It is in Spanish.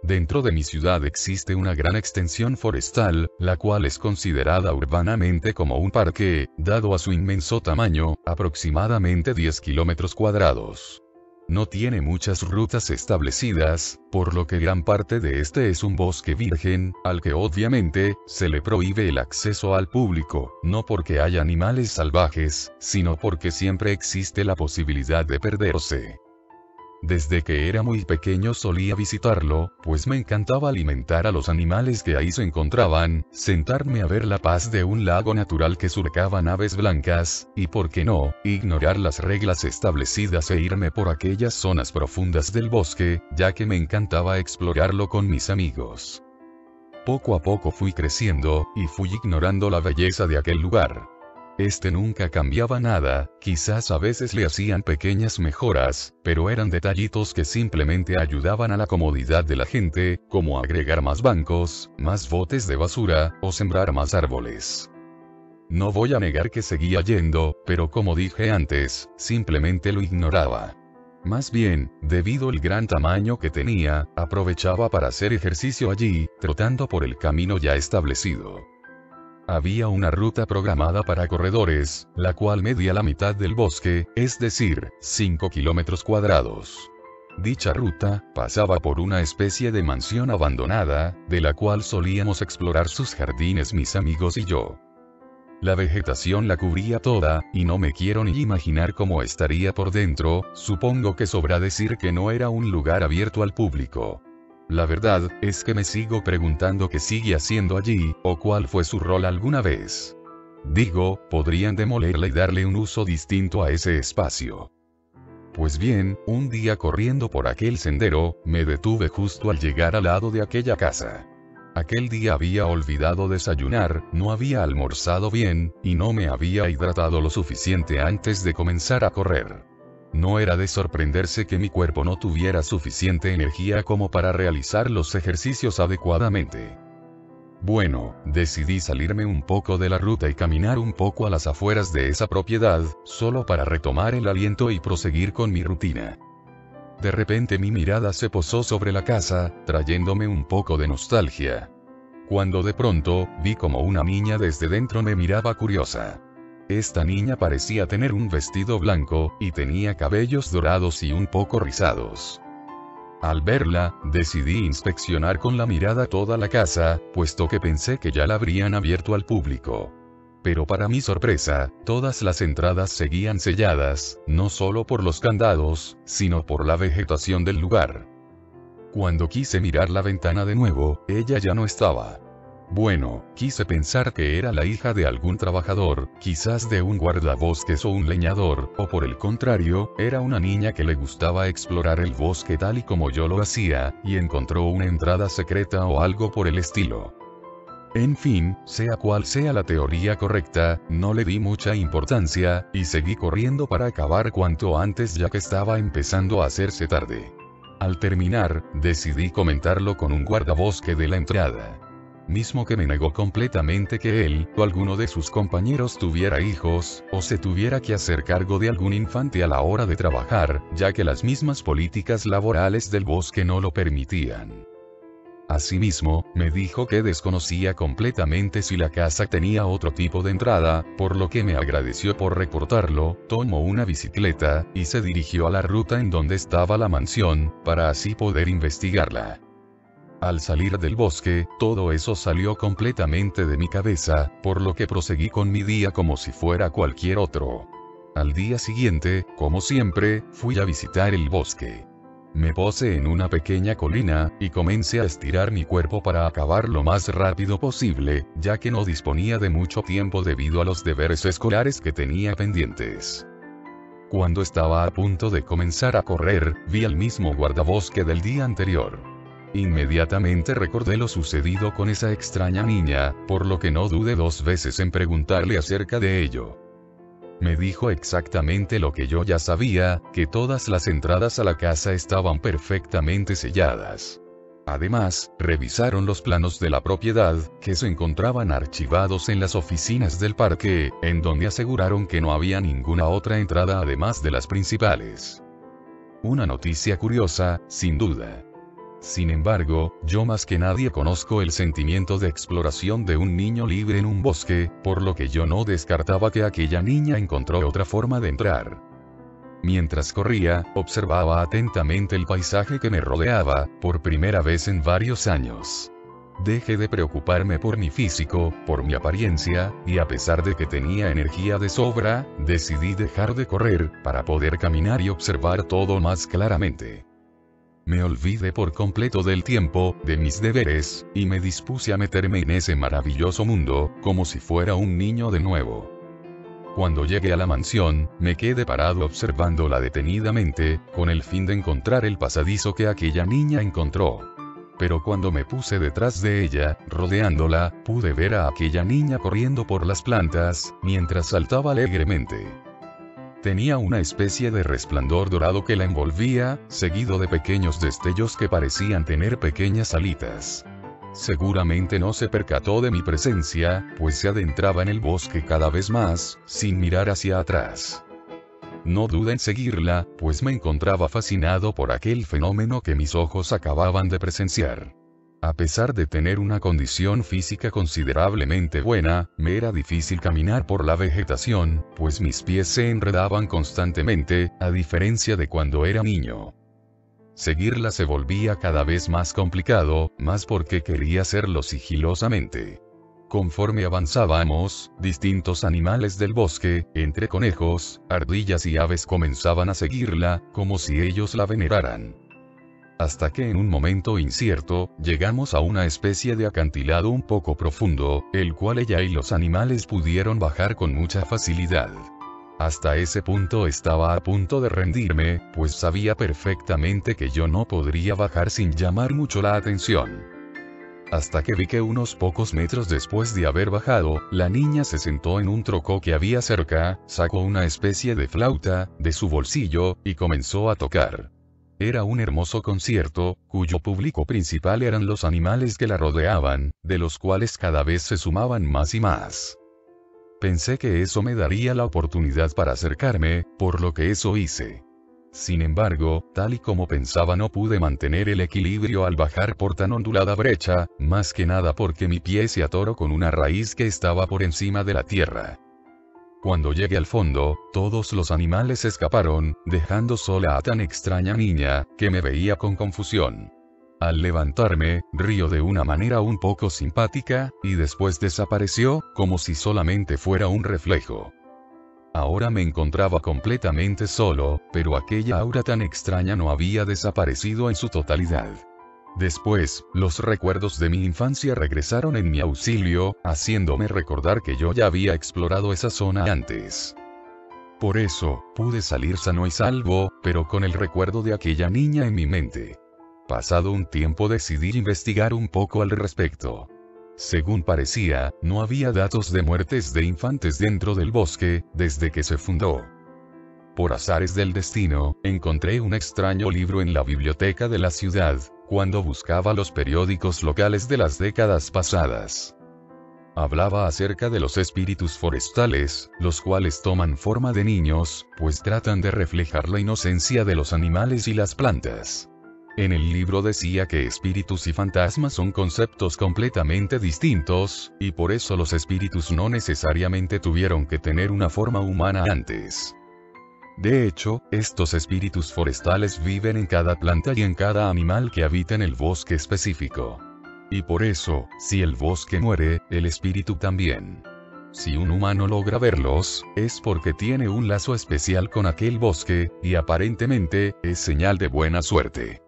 Dentro de mi ciudad existe una gran extensión forestal, la cual es considerada urbanamente como un parque, dado a su inmenso tamaño, aproximadamente 10 kilómetros cuadrados. No tiene muchas rutas establecidas, por lo que gran parte de este es un bosque virgen, al que obviamente, se le prohíbe el acceso al público, no porque haya animales salvajes, sino porque siempre existe la posibilidad de perderse. Desde que era muy pequeño solía visitarlo, pues me encantaba alimentar a los animales que ahí se encontraban, sentarme a ver la paz de un lago natural que surcaban aves blancas, y por qué no, ignorar las reglas establecidas e irme por aquellas zonas profundas del bosque, ya que me encantaba explorarlo con mis amigos. Poco a poco fui creciendo, y fui ignorando la belleza de aquel lugar. Este nunca cambiaba nada, quizás a veces le hacían pequeñas mejoras, pero eran detallitos que simplemente ayudaban a la comodidad de la gente, como agregar más bancos, más botes de basura, o sembrar más árboles. No voy a negar que seguía yendo, pero como dije antes, simplemente lo ignoraba. Más bien, debido al gran tamaño que tenía, aprovechaba para hacer ejercicio allí, trotando por el camino ya establecido. Había una ruta programada para corredores, la cual medía la mitad del bosque, es decir, 5 kilómetros cuadrados. Dicha ruta, pasaba por una especie de mansión abandonada, de la cual solíamos explorar sus jardines mis amigos y yo. La vegetación la cubría toda, y no me quiero ni imaginar cómo estaría por dentro, supongo que sobra decir que no era un lugar abierto al público. La verdad, es que me sigo preguntando qué sigue haciendo allí, o cuál fue su rol alguna vez. Digo, podrían demolerla y darle un uso distinto a ese espacio. Pues bien, un día corriendo por aquel sendero, me detuve justo al llegar al lado de aquella casa. Aquel día había olvidado desayunar, no había almorzado bien, y no me había hidratado lo suficiente antes de comenzar a correr. No era de sorprenderse que mi cuerpo no tuviera suficiente energía como para realizar los ejercicios adecuadamente. Bueno, decidí salirme un poco de la ruta y caminar un poco a las afueras de esa propiedad, solo para retomar el aliento y proseguir con mi rutina. De repente mi mirada se posó sobre la casa, trayéndome un poco de nostalgia. Cuando de pronto, vi como una niña desde dentro me miraba curiosa. Esta niña parecía tener un vestido blanco, y tenía cabellos dorados y un poco rizados. Al verla, decidí inspeccionar con la mirada toda la casa, puesto que pensé que ya la habrían abierto al público. Pero para mi sorpresa, todas las entradas seguían selladas, no solo por los candados, sino por la vegetación del lugar. Cuando quise mirar la ventana de nuevo, ella ya no estaba. Bueno, quise pensar que era la hija de algún trabajador, quizás de un guardabosques o un leñador, o por el contrario, era una niña que le gustaba explorar el bosque tal y como yo lo hacía, y encontró una entrada secreta o algo por el estilo. En fin, sea cual sea la teoría correcta, no le di mucha importancia, y seguí corriendo para acabar cuanto antes ya que estaba empezando a hacerse tarde. Al terminar, decidí comentarlo con un guardabosque de la entrada. Mismo que me negó completamente que él, o alguno de sus compañeros tuviera hijos, o se tuviera que hacer cargo de algún infante a la hora de trabajar, ya que las mismas políticas laborales del bosque no lo permitían. Asimismo, me dijo que desconocía completamente si la casa tenía otro tipo de entrada, por lo que me agradeció por reportarlo, tomó una bicicleta, y se dirigió a la ruta en donde estaba la mansión, para así poder investigarla. Al salir del bosque, todo eso salió completamente de mi cabeza, por lo que proseguí con mi día como si fuera cualquier otro. Al día siguiente, como siempre, fui a visitar el bosque. Me puse en una pequeña colina, y comencé a estirar mi cuerpo para acabar lo más rápido posible, ya que no disponía de mucho tiempo debido a los deberes escolares que tenía pendientes. Cuando estaba a punto de comenzar a correr, vi al mismo guardabosque del día anterior. Inmediatamente recordé lo sucedido con esa extraña niña, por lo que no dudé dos veces en preguntarle acerca de ello. Me dijo exactamente lo que yo ya sabía, que todas las entradas a la casa estaban perfectamente selladas. Además, revisaron los planos de la propiedad, que se encontraban archivados en las oficinas del parque, en donde aseguraron que no había ninguna otra entrada además de las principales. Una noticia curiosa, sin duda. Sin embargo, yo más que nadie conozco el sentimiento de exploración de un niño libre en un bosque, por lo que yo no descartaba que aquella niña encontró otra forma de entrar. Mientras corría, observaba atentamente el paisaje que me rodeaba, por primera vez en varios años. Dejé de preocuparme por mi físico, por mi apariencia, y a pesar de que tenía energía de sobra, decidí dejar de correr, para poder caminar y observar todo más claramente. Me olvidé por completo del tiempo, de mis deberes, y me dispuse a meterme en ese maravilloso mundo, como si fuera un niño de nuevo. Cuando llegué a la mansión, me quedé parado observándola detenidamente, con el fin de encontrar el pasadizo que aquella niña encontró. Pero cuando me puse detrás de ella, rodeándola, pude ver a aquella niña corriendo por las plantas, mientras saltaba alegremente. Tenía una especie de resplandor dorado que la envolvía, seguido de pequeños destellos que parecían tener pequeñas alitas. Seguramente no se percató de mi presencia, pues se adentraba en el bosque cada vez más, sin mirar hacia atrás. No dudé en seguirla, pues me encontraba fascinado por aquel fenómeno que mis ojos acababan de presenciar. A pesar de tener una condición física considerablemente buena, me era difícil caminar por la vegetación, pues mis pies se enredaban constantemente, a diferencia de cuando era niño. Seguirla se volvía cada vez más complicado, más porque quería hacerlo sigilosamente. Conforme avanzábamos, distintos animales del bosque, entre conejos, ardillas y aves comenzaban a seguirla, como si ellos la veneraran. Hasta que en un momento incierto, llegamos a una especie de acantilado un poco profundo, el cual ella y los animales pudieron bajar con mucha facilidad. Hasta ese punto estaba a punto de rendirme, pues sabía perfectamente que yo no podría bajar sin llamar mucho la atención. Hasta que vi que unos pocos metros después de haber bajado, la niña se sentó en un tronco que había cerca, sacó una especie de flauta, de su bolsillo, y comenzó a tocar. Era un hermoso concierto, cuyo público principal eran los animales que la rodeaban, de los cuales cada vez se sumaban más y más. Pensé que eso me daría la oportunidad para acercarme, por lo que eso hice. Sin embargo, tal y como pensaba no pude mantener el equilibrio al bajar por tan ondulada brecha, más que nada porque mi pie se atoró con una raíz que estaba por encima de la tierra. Cuando llegué al fondo, todos los animales escaparon, dejando sola a tan extraña niña, que me veía con confusión. Al levantarme, rió de una manera un poco simpática, y después desapareció, como si solamente fuera un reflejo. Ahora me encontraba completamente solo, pero aquella aura tan extraña no había desaparecido en su totalidad. Después, los recuerdos de mi infancia regresaron en mi auxilio, haciéndome recordar que yo ya había explorado esa zona antes. Por eso, pude salir sano y salvo, pero con el recuerdo de aquella niña en mi mente. Pasado un tiempo decidí investigar un poco al respecto. Según parecía, no había datos de muertes de infantes dentro del bosque, desde que se fundó. Por azares del destino, encontré un extraño libro en la biblioteca de la ciudad, cuando buscaba los periódicos locales de las décadas pasadas. Hablaba acerca de los espíritus forestales, los cuales toman forma de niños, pues tratan de reflejar la inocencia de los animales y las plantas. En el libro decía que espíritus y fantasmas son conceptos completamente distintos, y por eso los espíritus no necesariamente tuvieron que tener una forma humana antes. De hecho, estos espíritus forestales viven en cada planta y en cada animal que habita en el bosque específico. Y por eso, si el bosque muere, el espíritu también. Si un humano logra verlos, es porque tiene un lazo especial con aquel bosque, y aparentemente, es señal de buena suerte.